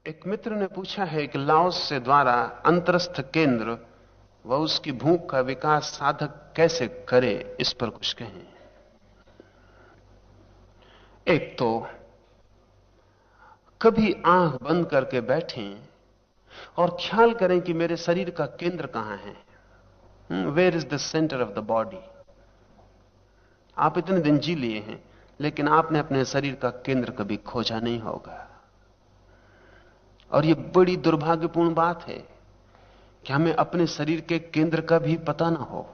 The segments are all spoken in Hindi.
एक मित्र ने पूछा है कि लाओस से द्वारा अंतरस्थ केंद्र व उसकी भूख का विकास साधक कैसे करे, इस पर कुछ कहें। एक तो कभी आंख बंद करके बैठें और ख्याल करें कि मेरे शरीर का केंद्र कहां है। Where is the centre of the body. आप इतने दिन जी लिए हैं, लेकिन आपने अपने शरीर का केंद्र कभी खोजा नहीं होगा। और यह बड़ी दुर्भाग्यपूर्ण बात है कि हमें अपने शरीर के केंद्र का भी पता ना हो।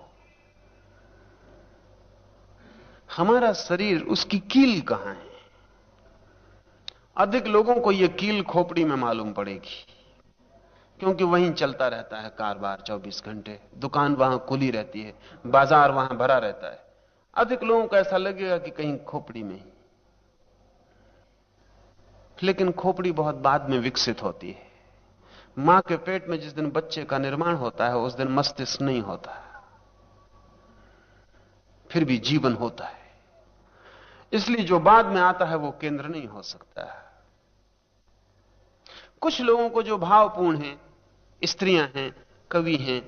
हमारा शरीर, उसकी कील कहां है? अधिक लोगों को यह कील खोपड़ी में मालूम पड़ेगी, क्योंकि वहीं चलता रहता है कारोबार 24 घंटे, दुकान वहां खुली रहती है, बाजार वहां भरा रहता है। अधिक लोगों को ऐसा लगेगा कि कहीं खोपड़ी में ही। लेकिन खोपड़ी बहुत बाद में विकसित होती है। मां के पेट में जिस दिन बच्चे का निर्माण होता है, उस दिन मस्तिष्क नहीं होता, फिर भी जीवन होता है। इसलिए जो बाद में आता है वो केंद्र नहीं हो सकता। कुछ लोगों को जो भावपूर्ण हैं, स्त्रियां हैं, कवि हैं,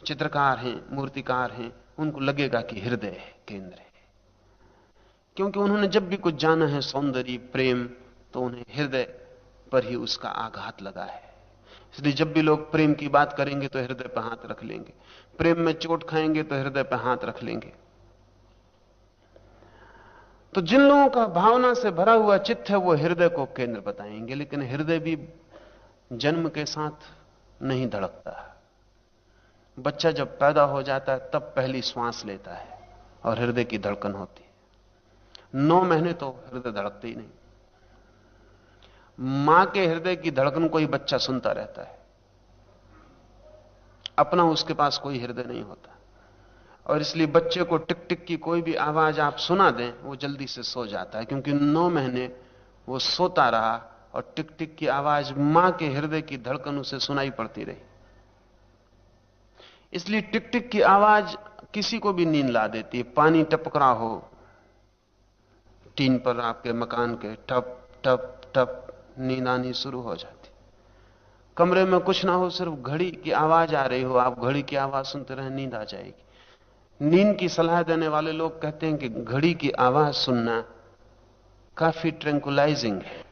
चित्रकार हैं, मूर्तिकार हैं, उनको लगेगा कि हृदय केंद्र है, क्योंकि उन्होंने जब भी कुछ जाना है सौंदर्य, प्रेम, तो उन्हें हृदय पर ही उसका आघात लगा है। इसलिए जब भी लोग प्रेम की बात करेंगे तो हृदय पर हाथ रख लेंगे, प्रेम में चोट खाएंगे तो हृदय पर हाथ रख लेंगे। तो जिन लोगों का भावना से भरा हुआ चित्त है, वो हृदय को केंद्र बताएंगे, लेकिन हृदय भी जन्म के साथ नहीं धड़कता। बच्चा जब पैदा हो जाता है तब पहली श्वास लेता है और हृदय की धड़कन होती है। 9 महीने तो हृदय धड़कते ही नहीं। मां के हृदय की धड़कन को ही बच्चा सुनता रहता है, अपना उसके पास कोई हृदय नहीं होता। और इसलिए बच्चे को टिक टिक की कोई भी आवाज आप सुना दें, वो जल्दी से सो जाता है, क्योंकि 9 महीने वो सोता रहा और टिक टिक की आवाज मां के हृदय की धड़कन उसे सुनाई पड़ती रही। इसलिए टिक टिक की आवाज किसी को भी नींद ला देती है। पानी टपक रहा हो टीन पर आपके मकान के, टप टप टप, नींद आनी शुरू हो जाती। कमरे में कुछ ना हो, सिर्फ घड़ी की आवाज आ रही हो, आप घड़ी की आवाज सुनते रहे, नींद आ जाएगी। नींद की सलाह देने वाले लोग कहते हैं कि घड़ी की आवाज सुनना काफी ट्रैंकुलाइजिंग है।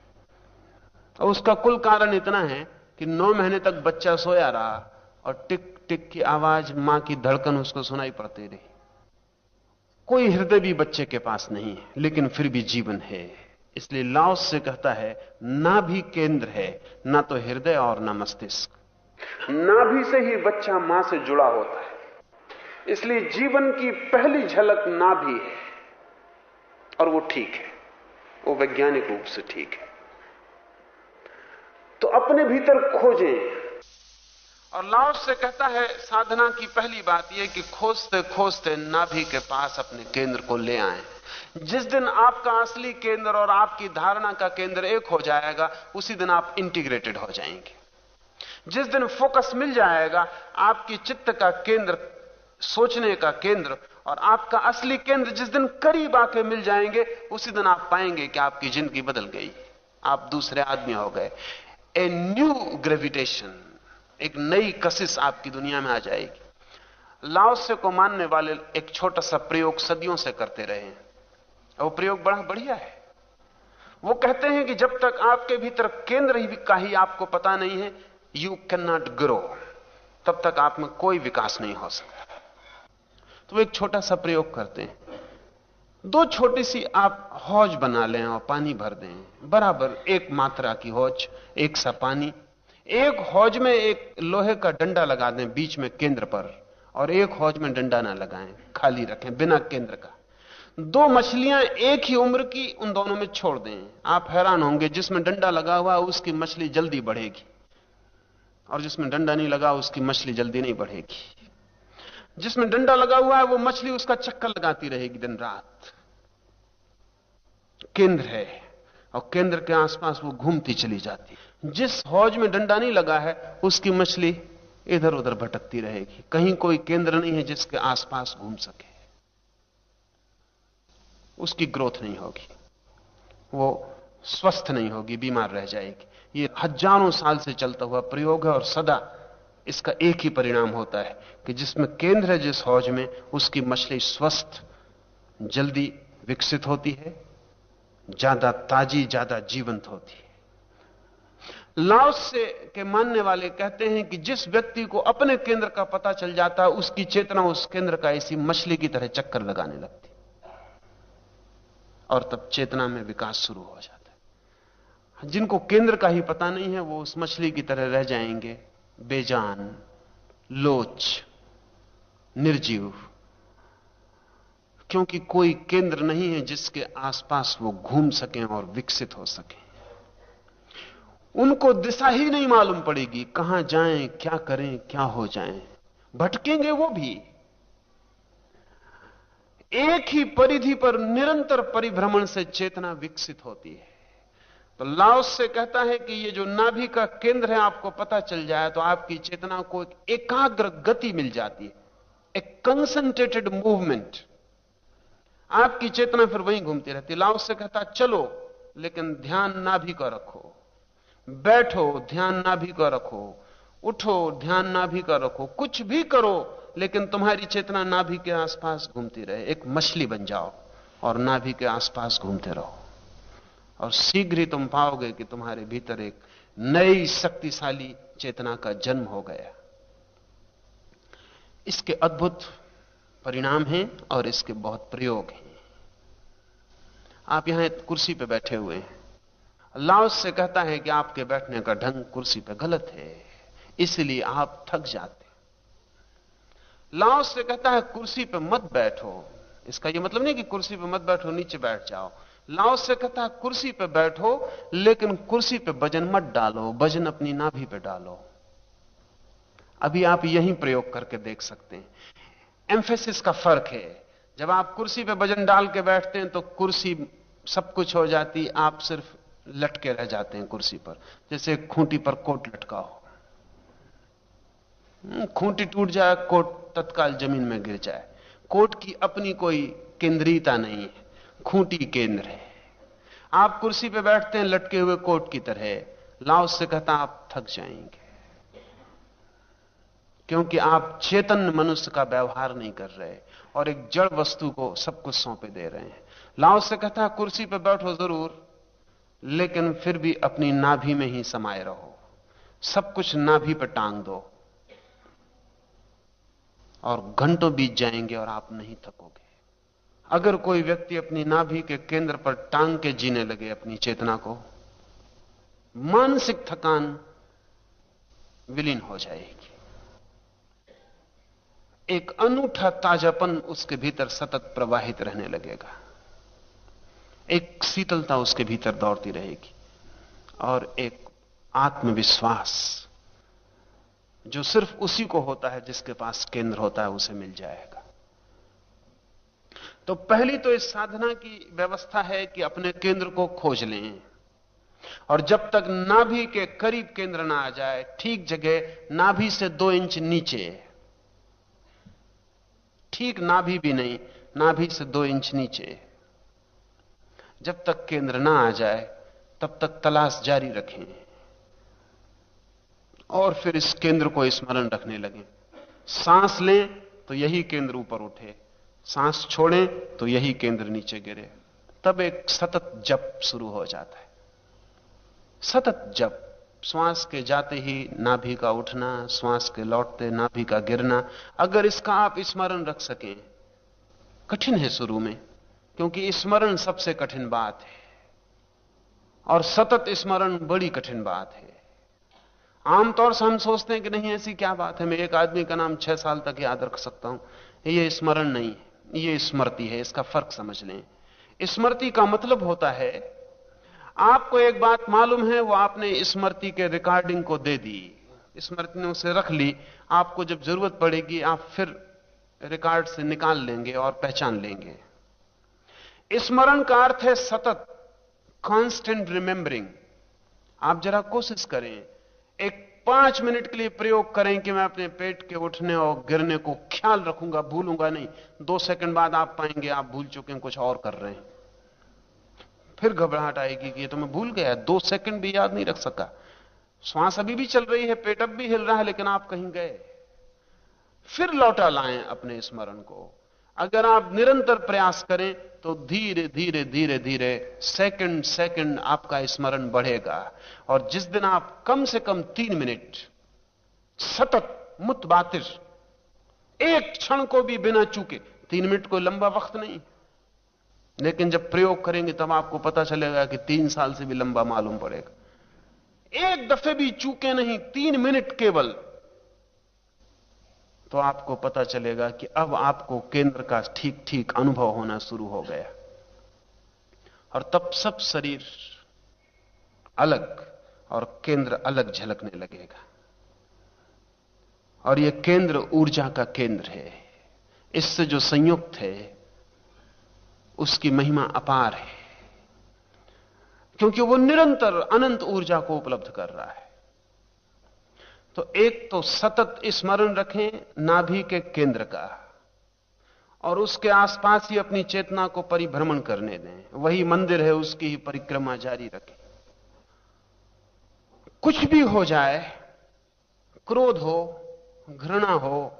और उसका कुल कारण इतना है कि 9 महीने तक बच्चा सोया रहा और टिक टिक की आवाज, मां की धड़कन उसको सुनाई पड़ती रही। कोई हृदय भी बच्चे के पास नहीं है, लेकिन फिर भी जीवन है। इसलिए लाओस से कहता है, ना भी केंद्र है, ना तो हृदय और ना मस्तिष्क। नाभि से ही बच्चा मां से जुड़ा होता है। इसलिए जीवन की पहली झलक नाभि है, और वो ठीक है, वो वैज्ञानिक रूप से ठीक है। तो अपने भीतर खोजें। और लाओस से कहता है, साधना की पहली बात यह कि खोजते खोजते नाभि के पास अपने केंद्र को ले आएं। जिस दिन आपका असली केंद्र और आपकी धारणा का केंद्र एक हो जाएगा, उसी दिन आप इंटीग्रेटेड हो जाएंगे। जिस दिन फोकस मिल जाएगा, आपकी चित्त का केंद्र, सोचने का केंद्र और आपका असली केंद्र जिस दिन करीब आके मिल जाएंगे, उसी दिन आप पाएंगे कि आपकी जिंदगी बदल गई, आप दूसरे आदमी हो गए। ए न्यू ग्रेविटेशन, एक नई कशिश आपकी दुनिया में आ जाएगी। लाओसे को मानने वाले एक छोटा सा प्रयोग सदियों से करते रहे हैं, और वो प्रयोग बड़ा बढ़िया है। वो कहते हैं कि जब तक आपके भीतर केंद्र ही का ही आपको पता नहीं है, यू कैन नॉट ग्रो, तब तक आप में कोई विकास नहीं हो सकता। तो वो एक छोटा सा प्रयोग करते हैं। 2 छोटी सी आप हौज बना लें और पानी भर दें, बराबर एक मात्रा की हौज, एक सा पानी। एक हौज में एक लोहे का डंडा लगा दें बीच में केंद्र पर, और एक हौज में डंडा ना लगाएं, खाली रखें बिना केंद्र का। 2 मछलियां एक ही उम्र की, उन दोनों में छोड़ दें। आप हैरान होंगे, जिसमें डंडा लगा हुआ है उसकी मछली जल्दी बढ़ेगी, और जिसमें डंडा नहीं लगा उसकी मछली जल्दी नहीं बढ़ेगी। जिसमें डंडा लगा हुआ है वो मछली उसका चक्कर लगाती रहेगी दिन रात। केंद्र है, और केंद्र के आसपास वो घूमती चली जाती। जिस हौज में डंडा नहीं लगा है, उसकी मछली इधर उधर भटकती रहेगी, कहीं कोई केंद्र नहीं है जिसके आसपास घूम सके। उसकी ग्रोथ नहीं होगी, वो स्वस्थ नहीं होगी, बीमार रह जाएगी। ये हजारों साल से चलता हुआ प्रयोग है और सदा इसका एक ही परिणाम होता है कि जिसमें केंद्र है जिस हौज में, उसकी मछली स्वस्थ जल्दी विकसित होती है, ज्यादा ताजी, ज्यादा जीवंत होती है। लाओत्से के मानने वाले कहते हैं कि जिस व्यक्ति को अपने केंद्र का पता चल जाता है, उसकी चेतना उस केंद्र का इसी मछली की तरह चक्कर लगाने लगती और तब चेतना में विकास शुरू हो जाता है। जिनको केंद्र का ही पता नहीं है, वो उस मछली की तरह रह जाएंगे, बेजान, लोच, निर्जीव, क्योंकि कोई केंद्र नहीं है जिसके आसपास वो घूम सकें और विकसित हो सकें। उनको दिशा ही नहीं मालूम पड़ेगी, कहां जाएं, क्या करें, क्या हो जाएं, भटकेंगे वो भी। एक ही परिधि पर निरंतर परिभ्रमण से चेतना विकसित होती है। तो लाओत्से कहता है कि ये जो नाभि का केंद्र है, आपको पता चल जाए तो आपकी चेतना को एक एकाग्र गति मिल जाती है, एक कंसंट्रेटेड मूवमेंट। आपकी चेतना फिर वहीं घूमती रहती है। लाओत्से कहता चलो, लेकिन ध्यान नाभि का रखो, बैठो ध्यान नाभि का रखो, उठो ध्यान नाभि का रखो, कुछ भी करो लेकिन तुम्हारी चेतना नाभि के आसपास घूमती रहे। एक मछली बन जाओ और नाभि के आसपास घूमते रहो, और शीघ्र ही तुम पाओगे कि तुम्हारे भीतर एक नई शक्तिशाली चेतना का जन्म हो गया। इसके अद्भुत परिणाम हैं और इसके बहुत प्रयोग हैं। आप यहां एक कुर्सी पर बैठे हुए हैं, लाओत्से कहता है कि आपके बैठने का ढंग कुर्सी पर गलत है, इसलिए आप थक जाते। लाओत्से कहता है कुर्सी पे मत बैठो। इसका यह मतलब नहीं कि कुर्सी पे मत बैठो, नीचे बैठ जाओ। लाओत्से कहता है कुर्सी पे बैठो, लेकिन कुर्सी पे वजन मत डालो, वजन अपनी नाभि पे डालो। अभी आप यही प्रयोग करके देख सकते हैं। एम्फेसिस का फर्क है। जब आप कुर्सी पे वजन डाल के बैठते हैं तो कुर्सी सब कुछ हो जाती, आप सिर्फ लटके रह जाते हैं कुर्सी पर, जैसे खूंटी पर कोट लटका हो। खूंटी टूट जाए, कोट तत्काल जमीन में गिर जाए। कोट की अपनी कोई केंद्रीयता नहीं है, खूंटी केंद्र है। आप कुर्सी पे बैठते हैं लटके हुए कोट की तरह। लाओत्से कहता आप थक जाएंगे, क्योंकि आप चेतन मनुष्य का व्यवहार नहीं कर रहे और एक जड़ वस्तु को सब कुछ सौंपे दे रहे हैं। लाओत्से कहता है कुर्सी पे बैठो जरूर, लेकिन फिर भी अपनी नाभि में ही समाये रहो, सब कुछ नाभि पर टांग दो, और घंटों बीत जाएंगे और आप नहीं थकोगे। अगर कोई व्यक्ति अपनी नाभि के केंद्र पर टांग के जीने लगे अपनी चेतना को, मानसिक थकान विलीन हो जाएगी। एक अनूठा ताजापन उसके भीतर सतत प्रवाहित रहने लगेगा, एक शीतलता उसके भीतर दौड़ती रहेगी, और एक आत्मविश्वास जो सिर्फ उसी को होता है जिसके पास केंद्र होता है, उसे मिल जाएगा। तो पहली तो इस साधना की व्यवस्था है कि अपने केंद्र को खोज लें, और जब तक नाभि के करीब केंद्र ना आ जाए, ठीक जगह नाभि से 2 इंच नीचे, ठीक नाभि भी नहीं, नाभि से 2 इंच नीचे, जब तक केंद्र ना आ जाए तब तक तलाश जारी रखें, और फिर इस केंद्र को स्मरण रखने लगें। सांस लें तो यही केंद्र ऊपर उठे, सांस छोड़ें तो यही केंद्र नीचे गिरे। तब एक सतत जप शुरू हो जाता है, सतत जप। श्वास के जाते ही नाभि का उठना, श्वास के लौटते नाभि का गिरना। अगर इसका आप स्मरण रख सकें, कठिन है शुरू में, क्योंकि स्मरण सबसे कठिन बात है, और सतत स्मरण बड़ी कठिन बात है। आमतौर से हम सोचते हैं कि नहीं ऐसी क्या बात है, मैं एक आदमी का नाम 6 साल तक याद रख सकता हूं। यह स्मरण नहीं है, यह स्मृति है। इसका फर्क समझ लें। स्मृति का मतलब होता है, आपको एक बात मालूम है, वो आपने स्मृति के रिकॉर्डिंग को दे दी, स्मृति ने उसे रख ली, आपको जब जरूरत पड़ेगी आप फिर रिकॉर्ड से निकाल लेंगे और पहचान लेंगे। स्मरण का अर्थ है सतत, कांस्टेंट रिमेंबरिंग। आप जरा कोशिश करें, एक 5 मिनट के लिए प्रयोग करें कि मैं अपने पेट के उठने और गिरने को ख्याल रखूंगा, भूलूंगा नहीं। 2 सेकंड बाद आप पाएंगे आप भूल चुके हैं, कुछ और कर रहे हैं। फिर घबराहट आएगी कि ये तो मैं भूल गया, 2 सेकंड भी याद नहीं रख सका, श्वास अभी भी चल रही है, पेट अब भी हिल रहा है, लेकिन आप कहीं गए। फिर लौटा लाएं अपने स्मरण को। अगर आप निरंतर प्रयास करें तो धीरे धीरे धीरे धीरे सेकंड सेकंड आपका स्मरण बढ़ेगा। और जिस दिन आप कम से कम 3 मिनट सतत मुतबातिर, एक क्षण को भी बिना चूके, 3 मिनट कोई लंबा वक्त नहीं, लेकिन जब प्रयोग करेंगे तब आपको पता चलेगा कि 3 साल से भी लंबा मालूम पड़ेगा। एक दफे भी चूके नहीं, 3 मिनट केवल, तो आपको पता चलेगा कि अब आपको केंद्र का ठीक ठीक अनुभव होना शुरू हो गया। और तब सब शरीर अलग और केंद्र अलग झलकने लगेगा। और यह केंद्र ऊर्जा का केंद्र है। इससे जो संयुक्त है उसकी महिमा अपार है, क्योंकि वो निरंतर अनंत ऊर्जा को उपलब्ध कर रहा है। तो एक तो सतत स्मरण रखें नाभि के केंद्र का, और उसके आसपास ही अपनी चेतना को परिभ्रमण करने दें। वही मंदिर है, उसकी ही परिक्रमा जारी रखें। कुछ भी हो जाए, क्रोध हो, घृणा हो,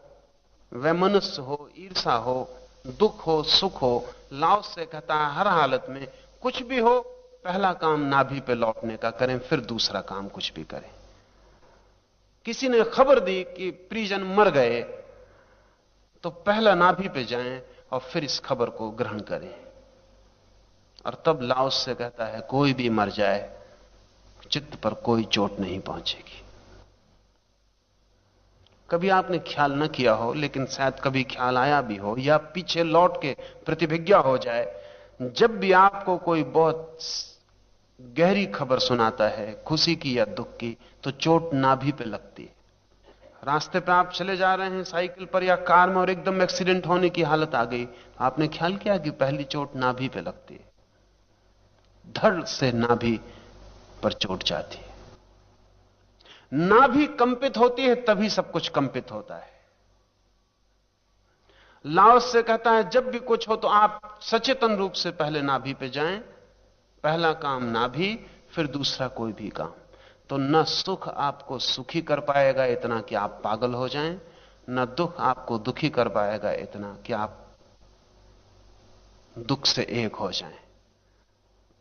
वैमनस्य हो, ईर्षा हो, दुख हो, सुख हो, लाओस से कहता है हर हालत में कुछ भी हो, पहला काम नाभि पे लौटने का करें, फिर दूसरा काम कुछ भी करें। किसी ने खबर दी कि परिजन मर गए, तो पहला नाभि पे जाएं और फिर इस खबर को ग्रहण करें। और तब लाओस से कहता है कोई भी मर जाए चित्त पर कोई चोट नहीं पहुंचेगी। कभी आपने ख्याल न किया हो, लेकिन शायद कभी ख्याल आया भी हो, या पीछे लौट के प्रतिभिज्ञा हो जाए, जब भी आपको कोई बहुत गहरी खबर सुनाता है, खुशी की या दुख की, तो चोट नाभि पे लगती है। रास्ते पे आप चले जा रहे हैं साइकिल पर या कार में और एकदम एक्सीडेंट होने की हालत आ गई, आपने ख्याल किया कि पहली चोट नाभि पे लगती है, धड़ से नाभि पर चोट जाती है। नाभि कंपित होती है तभी सब कुछ कंपित होता है। लाओस से कहता है जब भी कुछ हो तो आप सचेतन रूप से पहले नाभि पे जाएं, पहला काम नाभि, फिर दूसरा कोई भी काम। तो न सुख आपको सुखी कर पाएगा इतना कि आप पागल हो जाएं, न दुख आपको दुखी कर पाएगा इतना कि आप दुख से एक हो जाएं।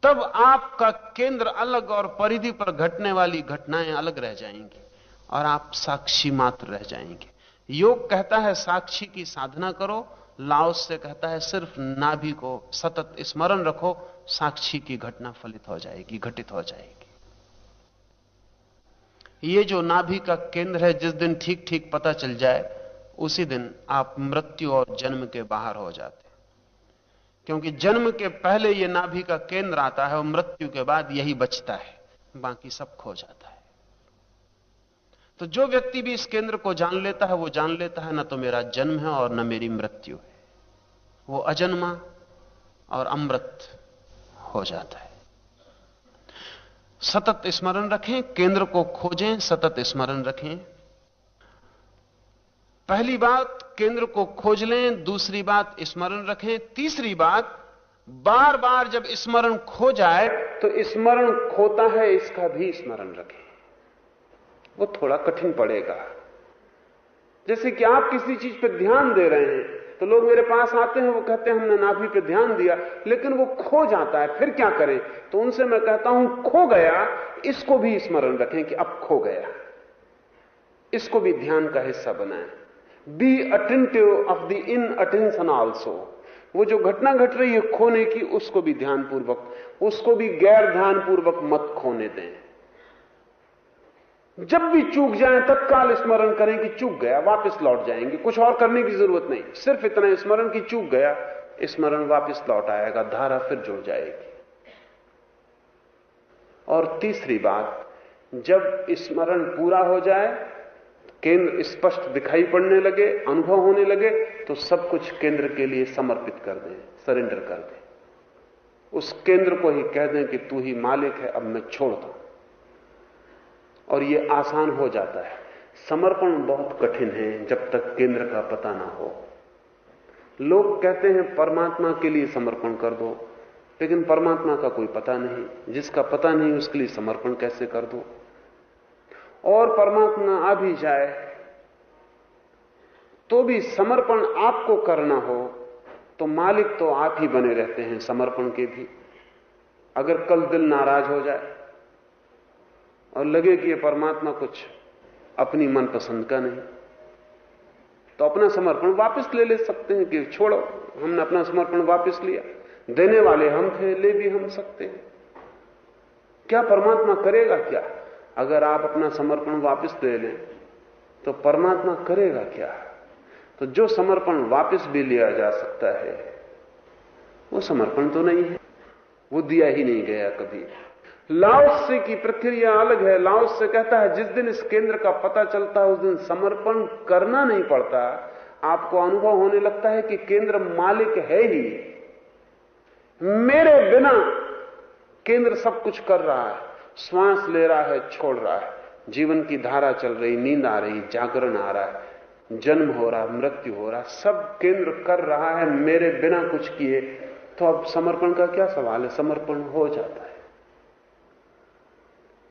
तब आपका केंद्र अलग और परिधि पर घटने वाली घटनाएं अलग रह जाएंगी और आप साक्षी मात्र रह जाएंगे। योग कहता है साक्षी की साधना करो, लाओस से कहता है सिर्फ नाभि को सतत स्मरण रखो, साक्षी की घटना फलित हो जाएगी, घटित हो जाएगी। ये जो नाभि का केंद्र है, जिस दिन ठीक ठीक पता चल जाए उसी दिन आप मृत्यु और जन्म के बाहर हो जाते, क्योंकि जन्म के पहले यह नाभि का केंद्र आता है और मृत्यु के बाद यही बचता है, बाकी सब खो जाता है। तो जो व्यक्ति भी इस केंद्र को जान लेता है वो जान लेता है न तो मेरा जन्म है और न मेरी मृत्यु है, वो अजन्मा और अमृत हो जाता है। सतत स्मरण रखें, केंद्र को खोजें, सतत स्मरण रखें। पहली बात केंद्र को खोज लें, दूसरी बात स्मरण रखें, तीसरी बात बार बार जब स्मरण खो जाए तो स्मरण खोता है इसका भी स्मरण रखें। वो थोड़ा कठिन पड़ेगा। जैसे कि आप किसी चीज पे ध्यान दे रहे हैं तो लोग मेरे पास आते हैं, वो कहते हैं हमने नाभि पे ध्यान दिया, लेकिन वो खो जाता है, फिर क्या करें? तो उनसे मैं कहता हूं खो गया, इसको भी स्मरण रखें कि अब खो गया, इसको भी ध्यान का हिस्सा बनाएं। Be attentive of the inattention also. वो जो घटना घट रही है खोने की, उसको भी ध्यानपूर्वक, उसको भी गैर ध्यानपूर्वक मत खोने दें। जब भी चूक जाएं तत्काल स्मरण करें कि चूक गया, वापस लौट जाएंगे, कुछ और करने की जरूरत नहीं, सिर्फ इतना स्मरण कि चूक गया, स्मरण वापस लौट आएगा, धारा फिर जुड़ जाएगी। और तीसरी बात, जब स्मरण पूरा हो जाए, केंद्र स्पष्ट दिखाई पड़ने लगे, अनुभव होने लगे, तो सब कुछ केंद्र के लिए समर्पित कर दें, सरेंडर कर दें। उस केंद्र को ही कह दें कि तू ही मालिक है, अब मैं छोड़ता हूं। और यह आसान हो जाता है। समर्पण बहुत कठिन है जब तक केंद्र का पता ना हो। लोग कहते हैं परमात्मा के लिए समर्पण कर दो, लेकिन परमात्मा का कोई पता नहीं। जिसका पता नहीं उसके लिए समर्पण कैसे कर दो? और परमात्मा आ भी जाए तो भी समर्पण आपको करना हो तो मालिक तो आप ही बने रहते हैं समर्पण के भी। अगर कल दिल नाराज हो जाए और लगे कि ये परमात्मा कुछ अपनी मनपसंद का नहीं, तो अपना समर्पण वापस ले सकते हैं कि छोड़ो, हमने अपना समर्पण वापस लिया। देने वाले हम थे, ले भी हम सकते हैं। क्या परमात्मा करेगा? क्या अगर आप अपना समर्पण वापस ले लें तो परमात्मा करेगा क्या? तो जो समर्पण वापस भी लिया जा सकता है वो समर्पण तो नहीं है, वो दिया ही नहीं गया कभी। लाओत्से की प्रक्रिया अलग है। लाओत्से कहता है जिस दिन इस केंद्र का पता चलता है उस दिन समर्पण करना नहीं पड़ता। आपको अनुभव होने लगता है कि केंद्र मालिक है ही, मेरे बिना केंद्र सब कुछ कर रहा है। श्वास ले रहा है, छोड़ रहा है, जीवन की धारा चल रही, नींद आ रही, जागरण आ रहा है, जन्म हो रहा, मृत्यु हो रहा, सब केंद्र कर रहा है मेरे बिना कुछ किए। तो अब समर्पण का क्या सवाल है? समर्पण हो जाता है।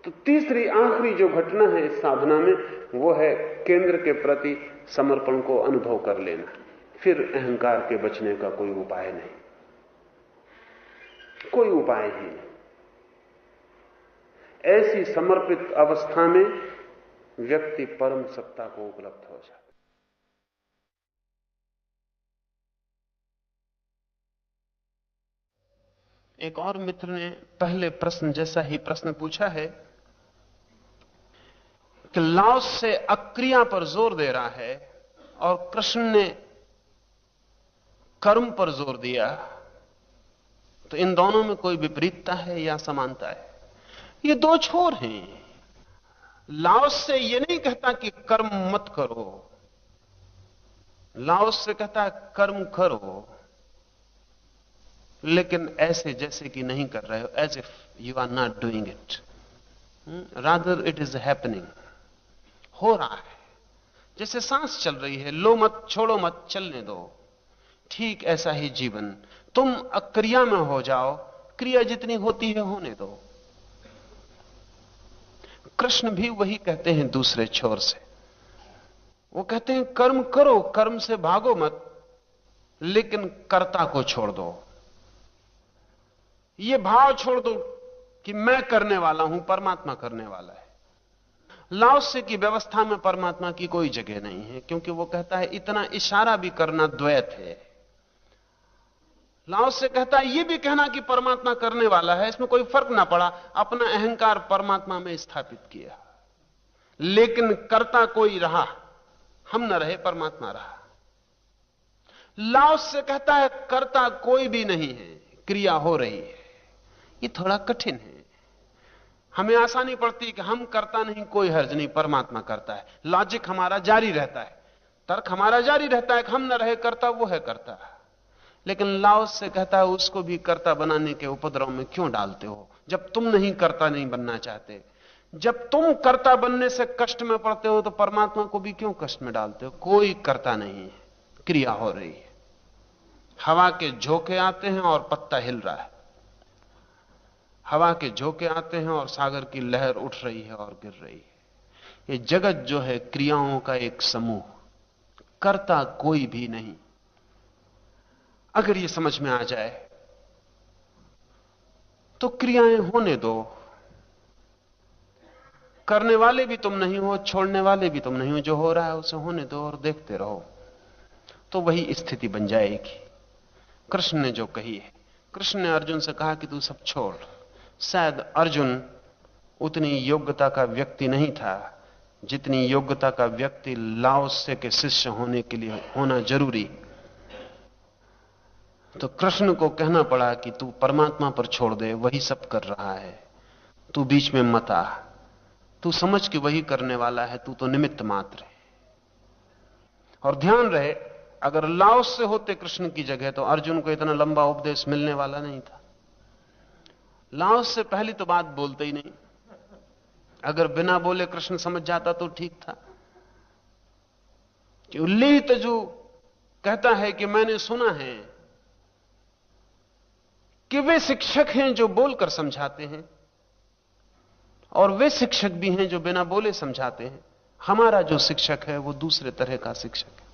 तो तीसरी आखिरी जो घटना है इस साधना में वो है केंद्र के प्रति समर्पण को अनुभव कर लेना। फिर अहंकार के बचने का कोई उपाय नहीं, कोई उपाय ही नहीं। ऐसी समर्पित अवस्था में व्यक्ति परम सत्ता को उपलब्ध हो जाता है। एक और मित्र ने पहले प्रश्न जैसा ही प्रश्न पूछा है कि लाओत्से अक्रिया पर जोर दे रहा है और कृष्ण ने कर्म पर जोर दिया, तो इन दोनों में कोई विपरीतता है या समानता है? ये दो छोर हैं। लाओत्से ये नहीं कहता कि कर्म मत करो, लाओत्से कहता है कर्म करो, लेकिन ऐसे जैसे कि नहीं कर रहे हो, as if you are not doing it, rather it is happening, हो रहा है। जैसे सांस चल रही है, लो मत, छोड़ो मत, चलने दो। ठीक ऐसा ही जीवन, तुम अक्रिया में हो जाओ, क्रिया जितनी होती है होने दो। कृष्ण भी वही कहते हैं दूसरे छोर से। वो कहते हैं कर्म करो, कर्म से भागो मत, लेकिन कर्ता को छोड़ दो। ये भाव छोड़ दो कि मैं करने वाला हूं, परमात्मा करने वाला है। लाओत्से की व्यवस्था में परमात्मा की कोई जगह नहीं है, क्योंकि वो कहता है इतना इशारा भी करना द्वैत है। लाओत्से कहता है यह भी कहना कि परमात्मा करने वाला है, इसमें कोई फर्क ना पड़ा। अपना अहंकार परमात्मा में स्थापित किया, लेकिन कर्ता कोई रहा, हम न रहे, परमात्मा रहा। लाओत्से कहता है कर्ता कोई भी नहीं है, क्रिया हो रही है। ये थोड़ा कठिन है। हमें आसानी पड़ती है कि हम करता नहीं, कोई हर्ज नहीं, परमात्मा करता है। लॉजिक हमारा जारी रहता है, तर्क हमारा जारी रहता है कि हम न रहे करता, वो है करता। लेकिन लाओत्से कहता है उसको भी कर्ता बनाने के उपद्रव में क्यों डालते हो, जब तुम नहीं कर्ता नहीं बनना चाहते। जब तुम कर्ता बनने से कष्ट में पड़ते हो तो परमात्मा को भी क्यों कष्ट में डालते हो? कोई कर्ता नहीं है, क्रिया हो रही है। हवा के झोंके आते हैं और पत्ता हिल रहा है, हवा के झोंके आते हैं और सागर की लहर उठ रही है और गिर रही है। ये जगत जो है क्रियाओं का एक समूह, कर्ता कोई भी नहीं। अगर ये समझ में आ जाए तो क्रियाएं होने दो, करने वाले भी तुम नहीं हो, छोड़ने वाले भी तुम नहीं हो, जो हो रहा है उसे होने दो और देखते रहो, तो वही स्थिति बन जाएगी। कृष्ण ने जो कही है, कृष्ण ने अर्जुन से कहा कि तू सब छोड़। शायद अर्जुन उतनी योग्यता का व्यक्ति नहीं था जितनी योग्यता का व्यक्ति लाओत्से के शिष्य होने के लिए होना जरूरी। तो कृष्ण को कहना पड़ा कि तू परमात्मा पर छोड़ दे, वही सब कर रहा है, तू बीच में मत आ, तू समझ कि वही करने वाला है, तू तो निमित्त मात्र है। और ध्यान रहे, अगर लाओत्से होते कृष्ण की जगह तो अर्जुन को इतना लंबा उपदेश मिलने वाला नहीं था। लाओत्से पहली तो बात बोलते ही नहीं, अगर बिना बोले कृष्ण समझ जाता तो ठीक था। कि ली तजु कहता है कि मैंने सुना है कि वे शिक्षक हैं जो बोलकर समझाते हैं और वे शिक्षक भी हैं जो बिना बोले समझाते हैं। हमारा जो शिक्षक है वो दूसरे तरह का शिक्षक है।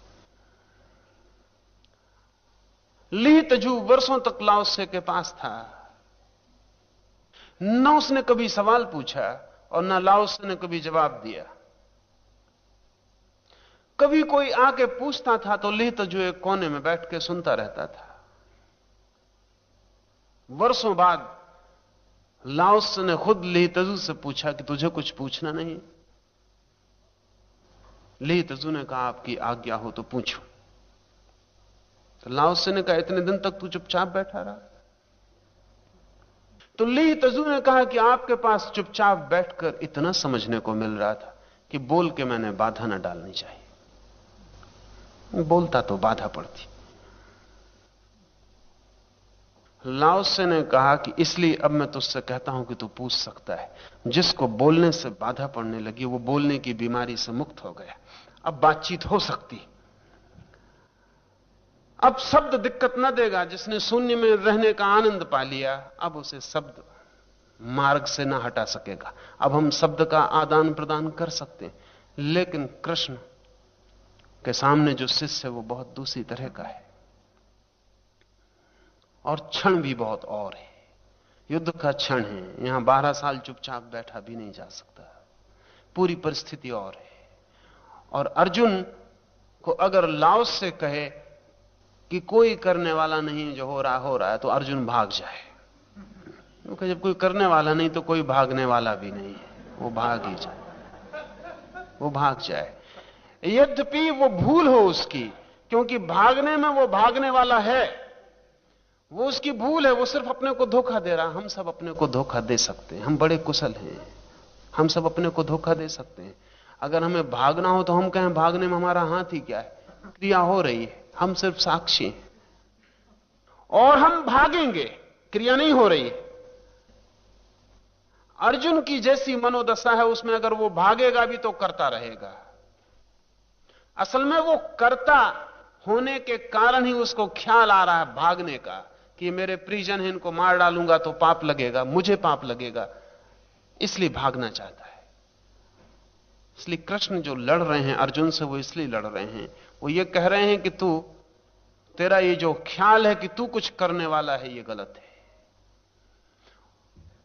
ली तजू वर्षों तक लाओसे के पास था। न उसने कभी सवाल पूछा और न लाओसे ने कभी जवाब दिया। कभी कोई आके पूछता था तो ली तजू एक कोने में बैठ के सुनता रहता था। वर्षों बाद लाओसे ने खुद ली तजू से पूछा कि तुझे कुछ पूछना नहीं? ली तजू ने कहा आपकी आज्ञा हो तो पूछो। तो लाओसे ने कहा इतने दिन तक तू चुपचाप बैठा रहा? तो ली तजू ने कहा कि आपके पास चुपचाप बैठकर इतना समझने को मिल रहा था कि बोल के मैंने बाधा न डालनी चाहिए। बोलता तो बाधा पड़ती। लाओसे ने कहा कि इसलिए अब मैं तुझसे कहता हूं कि तू पूछ सकता है। जिसको बोलने से बाधा पड़ने लगी वो बोलने की बीमारी से मुक्त हो गया। अब बातचीत हो सकती। अब शब्द दिक्कत न देगा। जिसने शून्य में रहने का आनंद पा लिया अब उसे शब्द मार्ग से ना हटा सकेगा। अब हम शब्द का आदान प्रदान कर सकते हैं। लेकिन कृष्ण के सामने जो शिष्य है वो बहुत दूसरी तरह का है और क्षण भी बहुत और है। युद्ध का क्षण है। यहां 12 साल चुपचाप बैठा भी नहीं जा सकता। पूरी परिस्थिति और है। और अर्जुन को अगर लाओस से कहे कि कोई करने वाला नहीं, जो हो रहा है, तो अर्जुन भाग जाए। क्योंकि जब कोई करने वाला नहीं तो कोई भागने वाला भी नहीं है। वो भाग ही जाए। वो भाग जाए। यद्यपि वो भूल हो उसकी, क्योंकि भागने में वो भागने वाला है। वो उसकी भूल है। वो सिर्फ अपने को धोखा दे रहा। हम सब अपने को धोखा दे सकते हैं। हम बड़े कुशल हैं। हम सब अपने को धोखा दे सकते हैं। अगर हमें भागना हो तो हम कहें भागने में हमारा हाथ ही क्या है, क्रिया हो रही है, हम सिर्फ साक्षी हैं। और हम भागेंगे, क्रिया नहीं हो रही है। अर्जुन की जैसी मनोदशा है उसमें अगर वो भागेगा भी तो करता रहेगा। असल में वो करता होने के कारण ही उसको ख्याल आ रहा है भागने का कि मेरे परिजन हैं, इनको मार डालूंगा तो पाप लगेगा, मुझे पाप लगेगा, इसलिए भागना चाहता है। इसलिए कृष्ण जो लड़ रहे हैं अर्जुन से, वो इसलिए लड़ रहे हैं। वो ये कह रहे हैं कि तेरा ये जो ख्याल है कि तू कुछ करने वाला है, ये गलत है।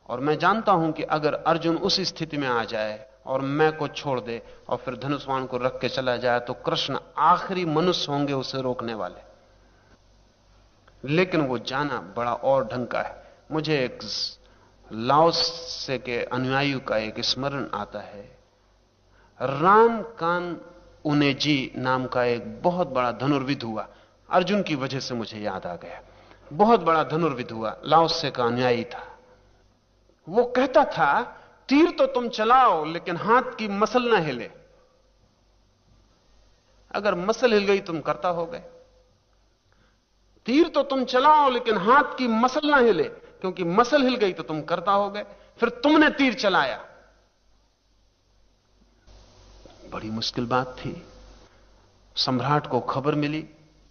और मैं जानता हूं कि अगर अर्जुन उस स्थिति में आ जाए और मैं को छोड़ दे और फिर धनुष्वाण को रख के चला जाए तो कृष्ण आखिरी मनुष्य होंगे उसे रोकने वाले। लेकिन वो जाना बड़ा और ढंग का है। मुझे एक लाओसे के अनुयायी का एक स्मरण आता है। रान कान उनेजी नाम का एक बहुत बड़ा धनुर्विद हुआ। अर्जुन की वजह से मुझे याद आ गया। बहुत बड़ा धनुर्विद हुआ, लाओसे का अनुयायी था। वो कहता था तीर तो तुम चलाओ लेकिन हाथ की मसल ना हिले। अगर मसल हिल गई तुम करता हो गए। तीर तो तुम चलाओ लेकिन हाथ की मसल ना हिले, क्योंकि मसल हिल गई तो तुम करता हो गए। फिर तुमने तीर चलाया। बड़ी मुश्किल बात थी। सम्राट को खबर मिली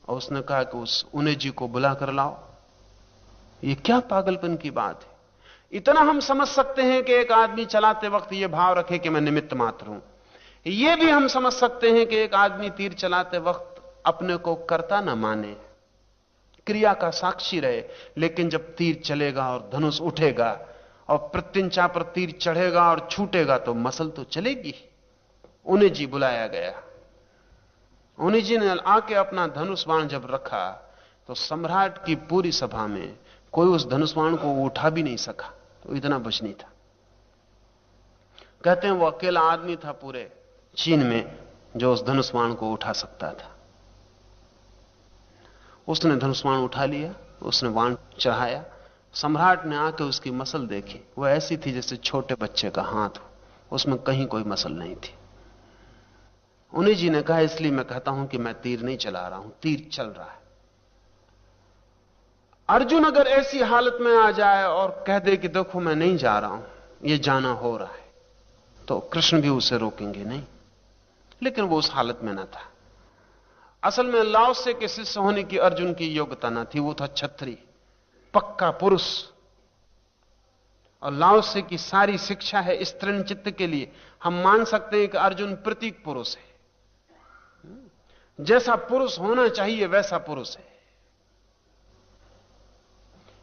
और उसने कहा कि उस उनेजी को बुला कर लाओ। ये क्या पागलपन की बात है। इतना हम समझ सकते हैं कि एक आदमी चलाते वक्त यह भाव रखे कि मैं निमित्त मात्र हूं। यह भी हम समझ सकते हैं कि एक आदमी तीर चलाते वक्त अपने को कर्ता ना माने, क्रिया का साक्षी रहे। लेकिन जब तीर चलेगा और धनुष उठेगा और प्रत्यंचा पर तीर चढ़ेगा और छूटेगा तो मसल तो चलेगी। उन्हें जी बुलाया गया। उन्हें जी ने आके अपना धनुष बाण जब रखा तो सम्राट की पूरी सभा में कोई उस धनुष बाण को उठा भी नहीं सका। तो इतना बचनी था। कहते हैं वो अकेला आदमी था पूरे चीन में जो उस धनुष बाण को उठा सकता था। उसने धनुष बाण उठा लिया, उसने बाण चढ़ाया। सम्राट ने आके उसकी मसल देखी। वो ऐसी थी जैसे छोटे बच्चे का हाथ हो, उसमें कहीं कोई मसल नहीं थी। उन्हीं जी ने कहा इसलिए मैं कहता हूं कि मैं तीर नहीं चला रहा हूं, तीर चल रहा है। अर्जुन अगर ऐसी हालत में आ जाए और कह दे कि देखो मैं नहीं जा रहा हूं, ये जाना हो रहा है, तो कृष्ण भी उसे रोकेंगे नहीं। लेकिन वो उस हालत में ना था। असल में लाओसे के शिष्य होने की अर्जुन की योग्यता ना थी। वो था छत्री। पक्का पुरुष। और लाओसे की सारी शिक्षा है इस तृण चित्त के लिए। हम मान सकते हैं कि अर्जुन प्रतीक पुरुष है, जैसा पुरुष होना चाहिए वैसा पुरुष है।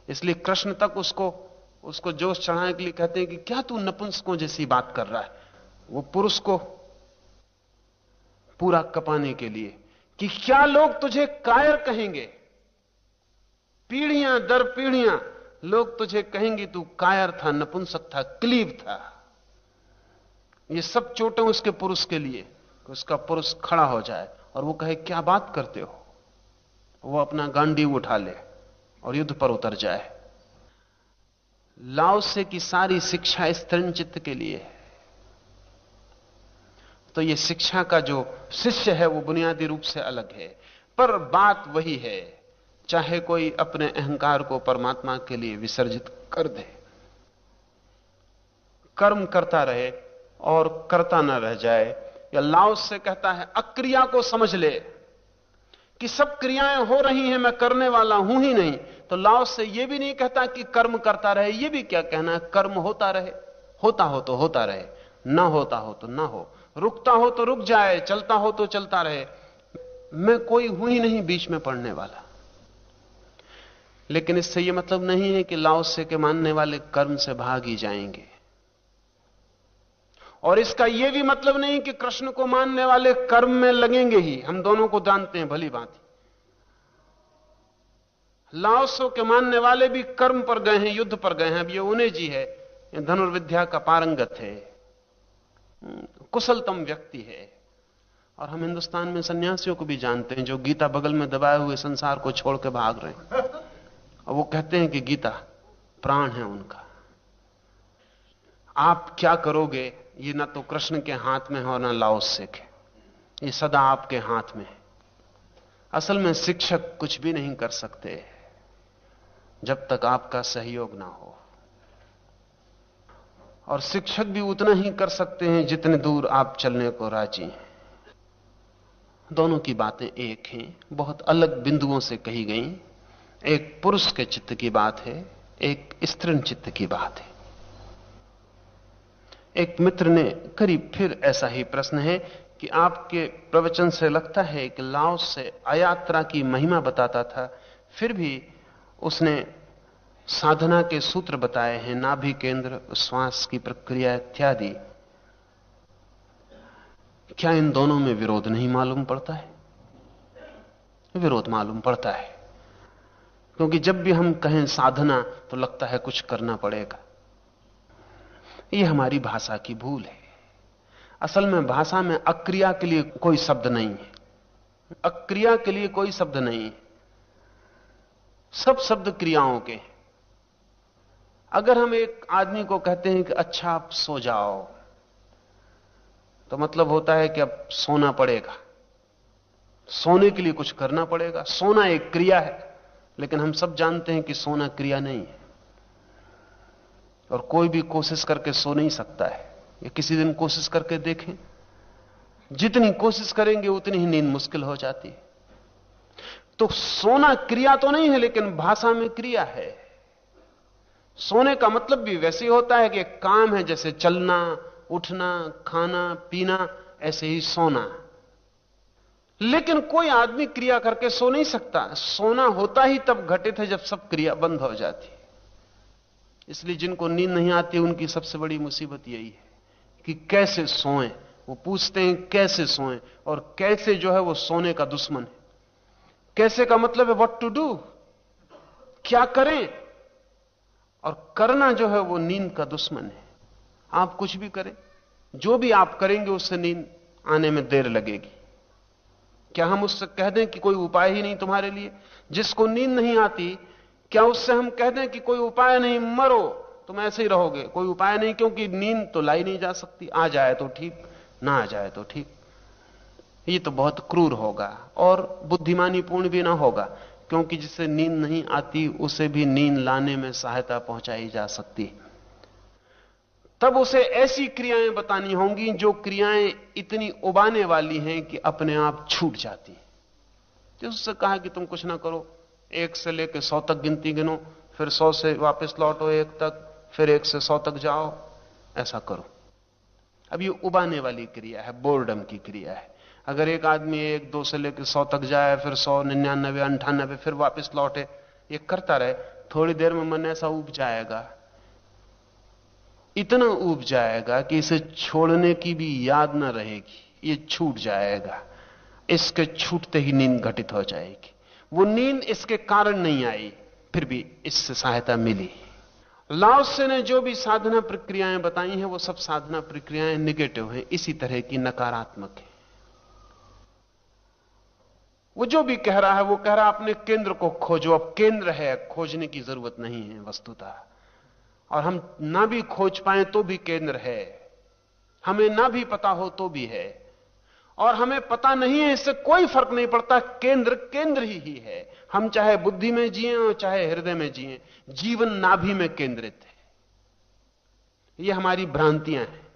इसलिए कृष्ण तक उसको जोश चढ़ाने के लिए कहते हैं कि क्या तू नपुंसकों जैसी बात कर रहा है। वो पुरुष को पूरा कपाने के लिए कि क्या लोग तुझे कायर कहेंगे, पीढ़ियां दर पीढ़ियां लोग तुझे कहेंगे तू कायर था, नपुंसक था, क्लीब था। ये सब चोटें उसके पुरुष के लिए कि उसका पुरुष खड़ा हो जाए और वो कहे क्या बात करते हो, वो अपना गांडीव उठा ले और युद्ध पर उतर जाए। लाओसे की सारी शिक्षा इस तृण चित्त के लिए है। तो ये शिक्षा का जो शिष्य है वो बुनियादी रूप से अलग है, पर बात वही है। चाहे कोई अपने अहंकार को परमात्मा के लिए विसर्जित कर दे, कर्म करता रहे और करता न रह जाए, या लाओस से कहता है अक्रिया को समझ ले कि सब क्रियाएं हो रही हैं, मैं करने वाला हूं ही नहीं। तो लाओस से यह भी नहीं कहता कि कर्म करता रहे, यह भी क्या कहना, कर्म होता रहे, होता हो तो होता रहे, ना होता हो तो ना हो, रुकता हो तो रुक जाए, चलता हो तो चलता रहे, मैं कोई हूं ही नहीं बीच में पड़ने वाला। लेकिन इससे यह मतलब नहीं है कि लाओसे के मानने वाले कर्म से भाग ही जाएंगे, और इसका यह भी मतलब नहीं कि कृष्ण को मानने वाले कर्म में लगेंगे ही। हम दोनों को जानते हैं भली भांति, लाओसो के मानने वाले भी कर्म पर गए हैं, युद्ध पर गए हैं। अब ये उन्हें जी है, धनुर्विद्या का पारंगत है, कुशलतम व्यक्ति है। और हम हिंदुस्तान में सन्यासियों को भी जानते हैं जो गीता बगल में दबाए हुए संसार को छोड़ के भाग रहे हैं, और वो कहते हैं कि गीता प्राण है उनका। आप क्या करोगे ये ना तो कृष्ण के हाथ में है और ना लाओसे के, ये सदा आपके हाथ में है। असल में शिक्षक कुछ भी नहीं कर सकते जब तक आपका सहयोग ना हो, और शिक्षक भी उतना ही कर सकते हैं जितने दूर आप चलने को राजी हैं। दोनों की बातें एक हैं, बहुत अलग बिंदुओं से कही गई। एक पुरुष के चित्त की बात है, एक स्त्रीण चित्त की बात है। एक मित्र ने करीब फिर ऐसा ही प्रश्न है कि आपके प्रवचन से लगता है कि लाओस से अयात्रा की महिमा बताता था, फिर भी उसने साधना के सूत्र बताए हैं, नाभि केंद्र, श्वास की प्रक्रिया इत्यादि। क्या इन दोनों में विरोध नहीं मालूम पड़ता है? विरोध मालूम पड़ता है, क्योंकि जब भी हम कहें साधना तो लगता है कुछ करना पड़ेगा। यह हमारी भाषा की भूल है। असल में भाषा में अक्रिया के लिए कोई शब्द नहीं है, अक्रिया के लिए कोई शब्द नहीं है, सब शब्द क्रियाओं के। अगर हम एक आदमी को कहते हैं कि अच्छा आप सो जाओ, तो मतलब होता है कि अब सोना पड़ेगा, सोने के लिए कुछ करना पड़ेगा। सोना एक क्रिया है, लेकिन हम सब जानते हैं कि सोना क्रिया नहीं है, और कोई भी कोशिश करके सो नहीं सकता है। ये किसी दिन कोशिश करके देखें, जितनी कोशिश करेंगे उतनी ही नींद मुश्किल हो जाती है। तो सोना क्रिया तो नहीं है, लेकिन भाषा में क्रिया है। सोने का मतलब भी वैसे ही होता है कि एक काम है, जैसे चलना, उठना, खाना, पीना, ऐसे ही सोना। लेकिन कोई आदमी क्रिया करके सो नहीं सकता। सोना होता ही तब घटित है जब सब क्रिया बंद हो जाती है। इसलिए जिनको नींद नहीं आती उनकी सबसे बड़ी मुसीबत यही है कि कैसे सोएं। वो पूछते हैं कैसे सोएं, और कैसे जो है वो सोने का दुश्मन है। कैसे का मतलब है व्हाट टू डू, क्या करें, और करना जो है वो नींद का दुश्मन है। आप कुछ भी करें, जो भी आप करेंगे उससे नींद आने में देर लगेगी। क्या हम उससे कह दें कि कोई उपाय ही नहीं तुम्हारे लिए? जिसको नींद नहीं आती, क्या उससे हम कह दें कि कोई उपाय नहीं, मरो, तुम ऐसे ही रहोगे, कोई उपाय नहीं? क्योंकि नींद तो लाई नहीं जा सकती, आ जाए तो ठीक, ना आ जाए तो ठीक। ये तो बहुत क्रूर होगा और बुद्धिमानीपूर्ण भी ना होगा, क्योंकि जिसे नींद नहीं आती उसे भी नींद लाने में सहायता पहुंचाई जा सकती। तब उसे ऐसी क्रियाएं बतानी होंगी जो क्रियाएं इतनी उबाने वाली हैं कि अपने आप छूट जाती। तो उससे कहा कि तुम कुछ ना करो, 1 से लेकर 100 तक गिनती गिनो, फिर 100 से वापस लौटो 1 तक, फिर 1 से 100 तक जाओ, ऐसा करो। अब ये उबाने वाली क्रिया है, बोर्डम की क्रिया है। अगर एक आदमी 1, 2 से लेकर 100 तक जाए, फिर 100, 99, 98, फिर वापस लौटे, ये करता रहे, थोड़ी देर में मन ऐसा ऊब जाएगा, इतना ऊब जाएगा कि इसे छोड़ने की भी याद न रहेगी, ये छूट जाएगा। इसके छूटते ही नींद घटित हो जाएगी। वो नींद इसके कारण नहीं आई, फिर भी इससे सहायता मिली। लाओ त्से ने जो भी साधना प्रक्रियाएं बताई हैं, वो सब साधना प्रक्रियाएं निगेटिव हैं, इसी तरह की नकारात्मक है। वो जो भी कह रहा है, वो कह रहा है अपने केंद्र को खोजो। अब केंद्र है, खोजने की जरूरत नहीं है वस्तुतः। और हम ना भी खोज पाए तो भी केंद्र है, हमें ना भी पता हो तो भी है, और हमें पता नहीं है इससे कोई फर्क नहीं पड़ता। केंद्र केंद्र ही है। हम चाहे बुद्धि में जिए और चाहे हृदय में जिए, जीवन नाभि में केंद्रित है। ये हमारी भ्रांतियां हैं।